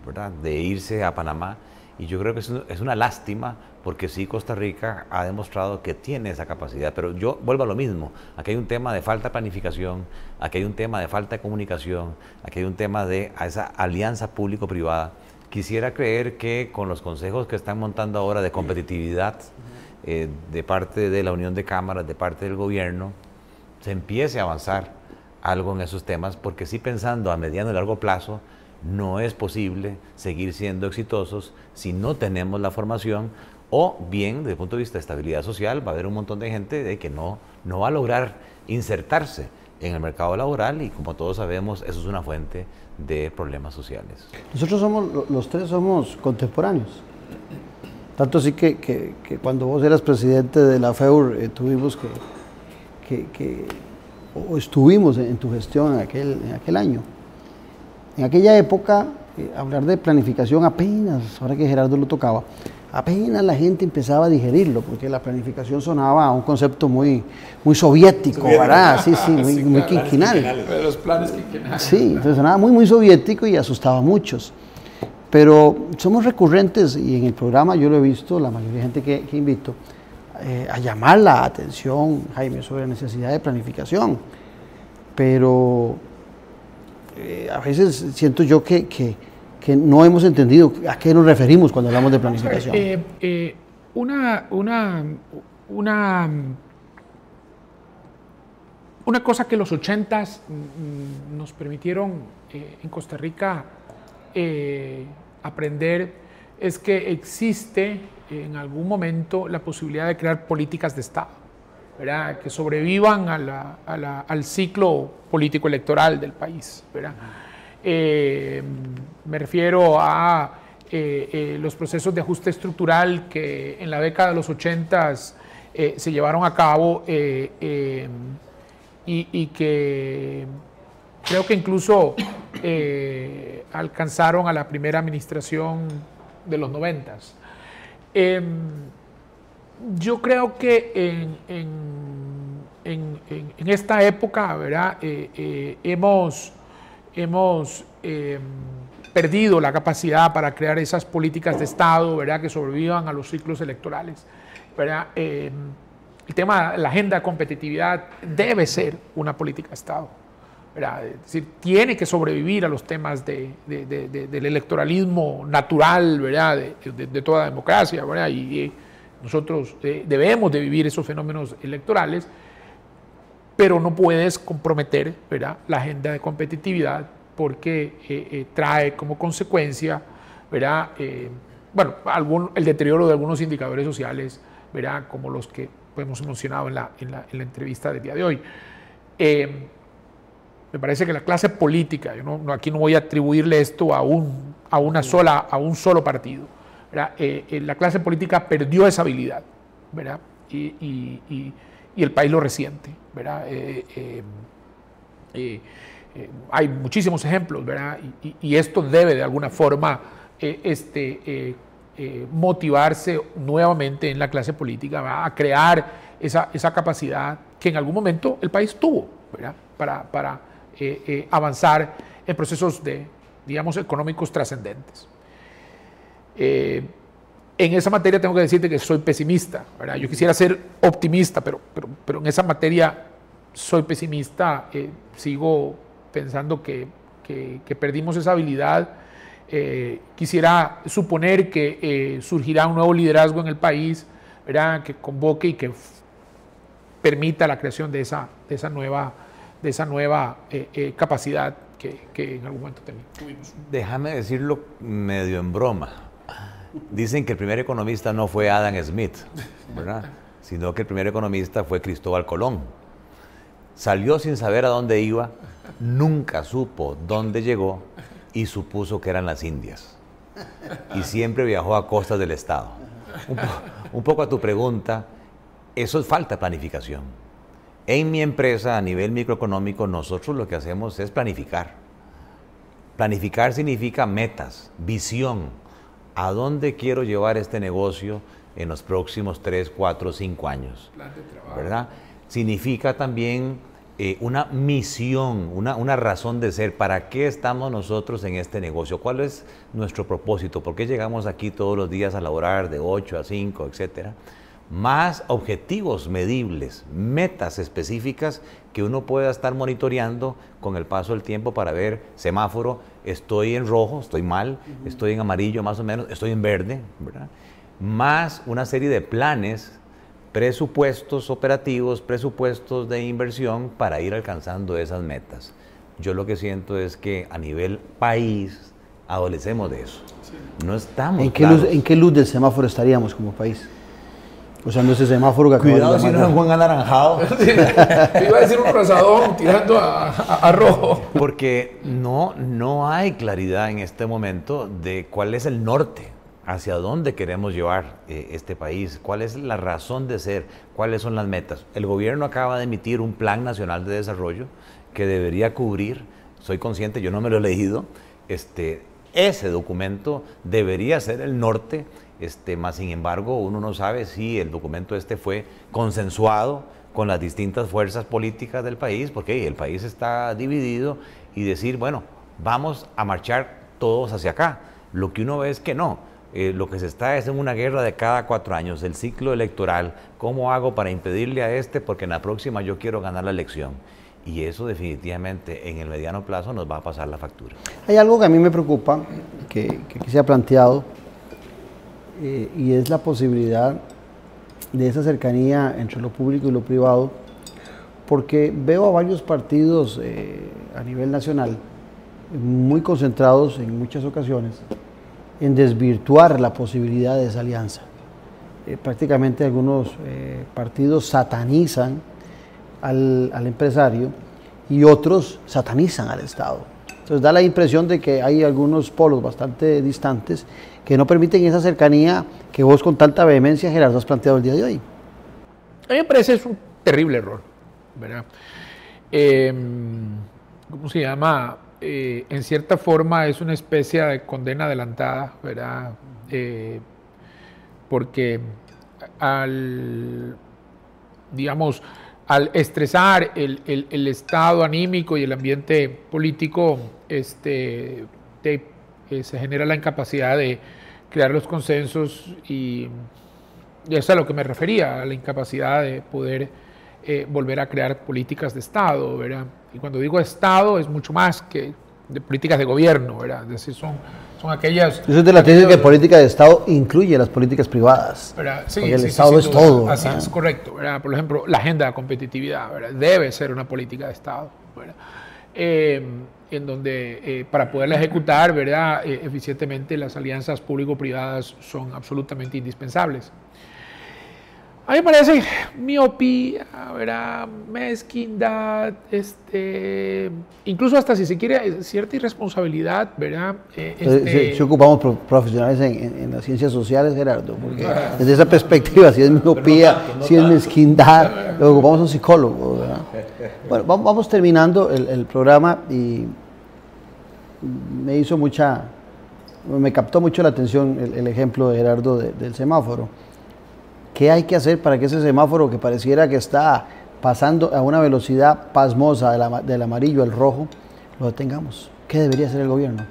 B: ¿verdad?, de irse a Panamá, y yo creo que es una lástima, porque sí, Costa Rica ha demostrado que tiene esa capacidad, pero yo vuelvo a lo mismo. Aquí hay un tema de falta de planificación, aquí hay un tema de falta de comunicación, aquí hay un tema de esa alianza público-privada. Quisiera creer que con los consejos que están montando ahora de competitividad de parte de la Unión de Cámaras, de parte del gobierno, se empiece a avanzar algo en esos temas, porque sí, pensando a mediano y largo plazo, no es posible seguir siendo exitosos si no tenemos la formación, o bien, desde el punto de vista de estabilidad social, va a haber un montón de gente que no va a lograr insertarse en el mercado laboral, y como todos sabemos, eso es una fuente de problemas sociales.
A: Nosotros los tres somos contemporáneos. Tanto así que cuando vos eras presidente de la FEUR, tuvimos o estuvimos en tu gestión en aquel año. En aquella época, hablar de planificación apenas, ahora que Gerardo lo tocaba, apenas la gente empezaba a digerirlo, porque la planificación sonaba a un concepto muy soviético, ¿verdad? Sí, muy quinquenal.
G: Los planes quinquenales.
A: Sí, entonces sonaba muy soviético y asustaba a muchos. Pero somos recurrentes, y en el programa yo lo he visto, la mayoría de gente que invito, a llamar la atención, Jaime, sobre la necesidad de planificación. Pero a veces siento yo que no hemos entendido a qué nos referimos cuando hablamos de planificación.
G: Una cosa que los 80s nos permitieron en Costa Rica aprender es que existe en algún momento la posibilidad de crear políticas de Estado, ¿verdad?, que sobrevivan al ciclo político electoral del país, ¿verdad? Me refiero a los procesos de ajuste estructural que en la década de los 80s se llevaron a cabo y que creo que incluso alcanzaron a la primera administración de los 90s. Yo creo que en esta época, ¿verdad?, hemos perdido la capacidad para crear esas políticas de Estado, ¿verdad?, que sobrevivan a los ciclos electorales, ¿verdad? El tema, la agenda de competitividad debe ser una política de Estado, ¿verdad? Es decir, tiene que sobrevivir a los temas del electoralismo natural, ¿verdad?, de toda democracia, ¿verdad? Y nosotros debemos de vivir esos fenómenos electorales, pero no puedes comprometer, ¿verdad?, la agenda de competitividad porque trae como consecuencia, ¿verdad?, el deterioro de algunos indicadores sociales, ¿verdad?, como los que hemos mencionado en la entrevista del día de hoy. Me parece que la clase política, yo aquí no voy a atribuirle esto a un solo partido, ¿verdad? La clase política perdió esa habilidad, ¿verdad?, y el país lo resiente, ¿verdad? Hay muchísimos ejemplos, ¿verdad? Y esto debe de alguna forma motivarse nuevamente en la clase política, ¿verdad?, a crear esa capacidad que en algún momento el país tuvo, ¿verdad?, para avanzar en procesos digamos, económicos trascendentes. En esa materia tengo que decirte que soy pesimista, ¿verdad? Yo quisiera ser optimista, pero en esa materia soy pesimista. Sigo pensando que perdimos esa habilidad. Quisiera suponer que surgirá un nuevo liderazgo en el país, ¿verdad?, que convoque y que permita la creación de esa nueva capacidad que en algún momento tuvimos.
B: Déjame decirlo medio en broma. Dicen que el primer economista no fue Adam Smith, ¿verdad?, sino que el primer economista fue Cristóbal Colón. Salió sin saber a dónde iba, nunca supo dónde llegó y supuso que eran las Indias. Y siempre viajó a costas del Estado. Un poco a tu pregunta, eso es falta de planificación. En mi empresa, a nivel microeconómico, nosotros lo que hacemos es planificar. Planificar significa metas, visión. ¿A dónde quiero llevar este negocio en los próximos 3, 4, 5 años? Plan de trabajo, ¿verdad? Significa también una misión, una razón de ser. ¿Para qué estamos nosotros en este negocio? ¿Cuál es nuestro propósito? ¿Por qué llegamos aquí todos los días a laborar de 8 a 5, etcétera? Más objetivos medibles, metas específicas que uno pueda estar monitoreando con el paso del tiempo para ver, semáforo, estoy en rojo, estoy mal, estoy en amarillo más o menos, estoy en verde, ¿verdad? Más una serie de planes, presupuestos operativos, presupuestos de inversión para ir alcanzando esas metas. Yo lo que siento es que a nivel país adolecemos de eso. No estamos
A: ¿En qué luz del semáforo estaríamos como país? Usando ese semáforo que acabamos de
B: Cuidado si no es un anaranjado.
G: Sí, iba a decir un rosadón tirando a rojo.
B: Porque no hay claridad en este momento de cuál es el norte, hacia dónde queremos llevar este país, cuál es la razón de ser, cuáles son las metas. El gobierno acaba de emitir un Plan Nacional de Desarrollo que debería cubrir, soy consciente, yo no me lo he leído, ese documento debería ser el norte. Más sin embargo, uno no sabe si el documento fue consensuado con las distintas fuerzas políticas del país, porque el país está dividido, y decir, bueno, vamos a marchar todos hacia acá. Lo que uno ve es que no, lo que se está es en una guerra de cada 4 años, el ciclo electoral. ¿Cómo hago para impedirle a porque en la próxima yo quiero ganar la elección? Y eso definitivamente en el mediano plazo nos va a pasar la factura.
A: Hay algo que a mí me preocupa, que se ha planteado, y es la posibilidad de esa cercanía entre lo público y lo privado, porque veo a varios partidos a nivel nacional muy concentrados en muchas ocasiones en desvirtuar la posibilidad de esa alianza. Prácticamente algunos partidos satanizan al empresario y otros satanizan al Estado. Entonces da la impresión de que hay algunos polos bastante distantes que no permiten esa cercanía que vos con tanta vehemencia, Gerardo, has planteado el día de hoy.
G: A mí me parece es un terrible error, ¿verdad? ¿Cómo se llama? En cierta forma es una especie de condena adelantada, ¿verdad? Porque al estresar el estado anímico y el ambiente político, se genera la incapacidad de crear los consensos, y eso es a lo que me refería, a la incapacidad de poder volver a crear políticas de Estado, ¿verdad? Y cuando digo Estado es mucho más que políticas de gobierno, ¿verdad? Es decir, son aquellas...
A: Yo soy de la tesis que política de Estado incluye las políticas privadas,
G: sí,
A: porque el Estado es todo.
G: Así es, correcto, ¿verdad? Por ejemplo, la agenda de la competitividad, ¿verdad? Debe ser una política de Estado, ¿verdad? En donde para poderla ejecutar, ¿verdad? Eficientemente, las alianzas público-privadas son absolutamente indispensables. A mí me parece miopía, ¿verdad? Mezquindad, incluso hasta si se quiere cierta irresponsabilidad, ¿verdad?
A: Si ocupamos profesionales en las ciencias sociales, Gerardo, porque desde esa perspectiva, si es miopía, si es mezquindad, lo ocupamos un psicólogo, ¿verdad? Bueno, vamos terminando el programa y me captó mucho la atención el ejemplo de Gerardo del semáforo. ¿Qué hay que hacer para que ese semáforo que pareciera que está pasando a una velocidad pasmosa del amarillo al rojo, lo detengamos? ¿Qué debería hacer el gobierno?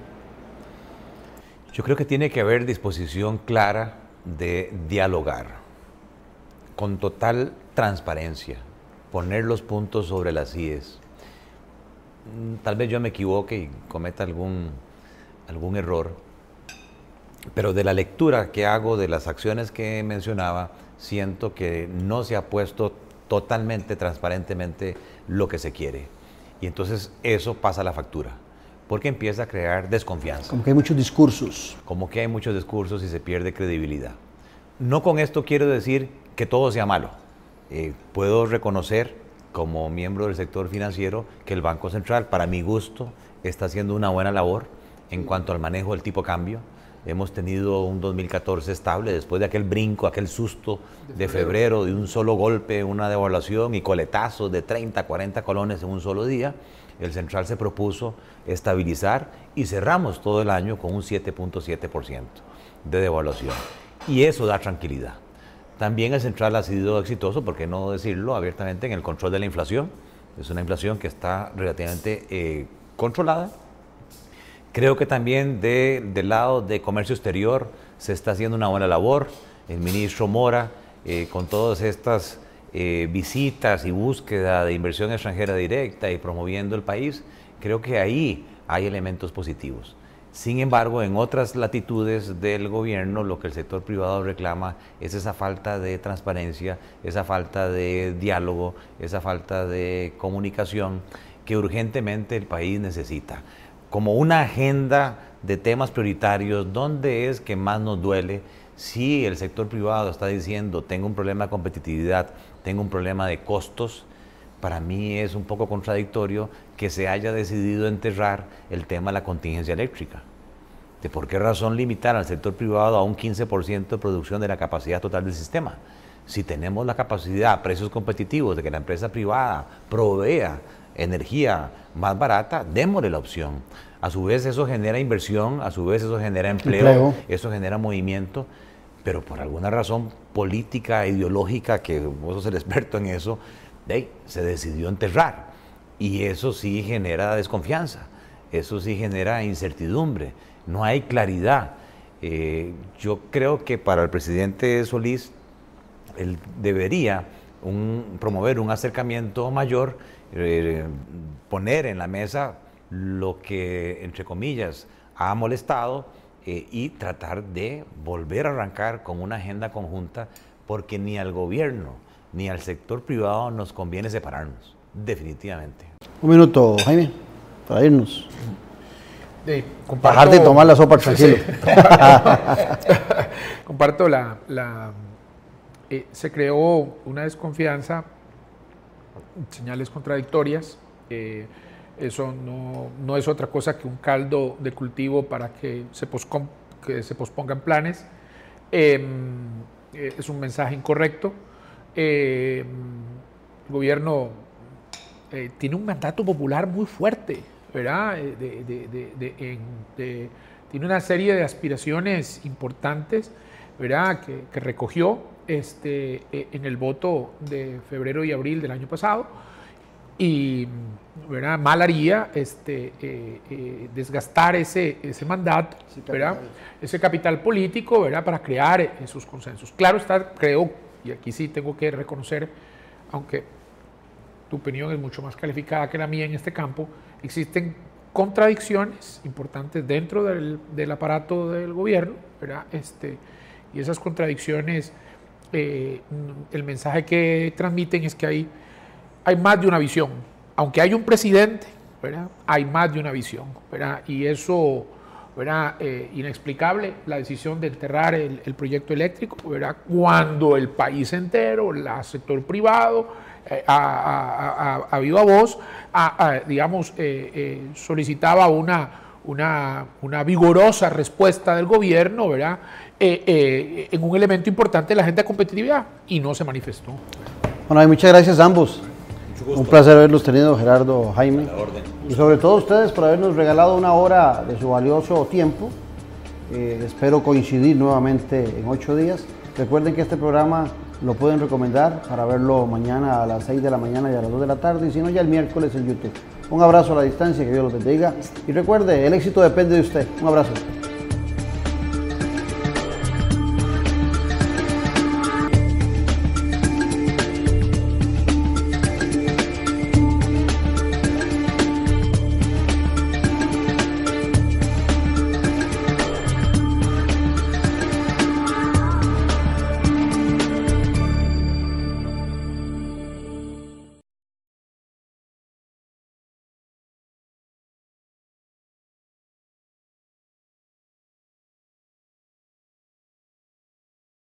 B: Yo creo que tiene que haber disposición clara de dialogar con total transparencia, poner los puntos sobre las íes. Tal vez yo me equivoque y cometa algún error, pero de la lectura que hago de las acciones que mencionaba, siento que no se ha puesto totalmente, transparentemente lo que se quiere. Y entonces eso pasa la factura, porque empieza a crear desconfianza.
A: Como que hay muchos discursos.
B: Como que hay muchos discursos y se pierde credibilidad. No con esto quiero decir que todo sea malo. Puedo reconocer, como miembro del sector financiero, que el Banco Central, para mi gusto, está haciendo una buena labor en cuanto al manejo del tipo cambio. Hemos tenido un 2014 estable después de aquel brinco, aquel susto de febrero, de un solo golpe, una devaluación y coletazos de 30, 40 colones en un solo día. El Central se propuso estabilizar y cerramos todo el año con un 7.7% de devaluación. Y eso da tranquilidad. También el Central ha sido exitoso, por qué no decirlo abiertamente, en el control de la inflación. Es una inflación que está relativamente controlada. Creo que también del lado de comercio exterior se está haciendo una buena labor. El ministro Mora, con todas estas visitas y búsqueda de inversión extranjera directa y promoviendo el país, creo que ahí hay elementos positivos. Sin embargo, en otras latitudes del gobierno, lo que el sector privado reclama es esa falta de transparencia, esa falta de diálogo, esa falta de comunicación que urgentemente el país necesita. Como una agenda de temas prioritarios, ¿dónde es que más nos duele? Si el sector privado está diciendo, tengo un problema de competitividad, tengo un problema de costos, para mí es un poco contradictorio que se haya decidido enterrar el tema de la contingencia eléctrica. ¿De por qué razón limitar al sector privado a un 15% de producción de la capacidad total del sistema? Si tenemos la capacidad a precios competitivos de que la empresa privada provea energía más barata, démosle la opción. A su vez eso genera inversión, a su vez eso genera empleo. Eso genera movimiento, pero por alguna razón política, ideológica, que vos sos el experto en eso, se decidió enterrar. Y eso sí genera desconfianza, eso sí genera incertidumbre, no hay claridad. Yo creo que para el presidente Solís, él debería promover un acercamiento mayor, poner en la mesa lo que, entre comillas, ha molestado y tratar de volver a arrancar con una agenda conjunta, porque ni al gobierno ni al sector privado nos conviene separarnos, definitivamente.
A: Un minuto, Jaime, para irnos.
G: Comparto,
A: bajar de tomar la sopa tranquilo.
G: Sí. Comparto se creó una desconfianza, señales contradictorias. Eso no es otra cosa que un caldo de cultivo para que se pospongan planes. Es un mensaje incorrecto. El gobierno tiene un mandato popular muy fuerte, ¿verdad? Tiene una serie de aspiraciones importantes, ¿verdad? Que recogió en el voto de febrero y abril del año pasado, y ¿verdad? Mal haría desgastar ese mandato, ¿verdad? Ese capital político, ¿verdad? Para crear esos consensos. Claro está, creo, y aquí sí tengo que reconocer, aunque tu opinión es mucho más calificada que la mía en este campo, existen contradicciones importantes dentro del aparato del gobierno, ¿verdad? Y esas contradicciones, el mensaje que transmiten es que hay más de una visión. Aunque hay un presidente, ¿verdad? Hay más de una visión, ¿verdad? Y eso, ¿verdad? Inexplicable la decisión de enterrar el proyecto eléctrico, ¿verdad? Cuando el país entero, el sector privado, a viva voz, digamos, solicitaba una vigorosa respuesta del gobierno, ¿verdad? En un elemento importante de la agenda de competitividad, y no se manifestó.
A: Bueno, muchas gracias a ambos. Un placer haberlos tenido, Gerardo, Jaime, y sobre todo ustedes por habernos regalado una hora de su valioso tiempo. Espero coincidir nuevamente en 8 días. Recuerden que este programa lo pueden recomendar para verlo mañana a las 6 de la mañana y a las 2 de la tarde, y si no, ya el miércoles en YouTube. Un abrazo a la distancia, que Dios los bendiga, y recuerde, el éxito depende de usted. Un abrazo.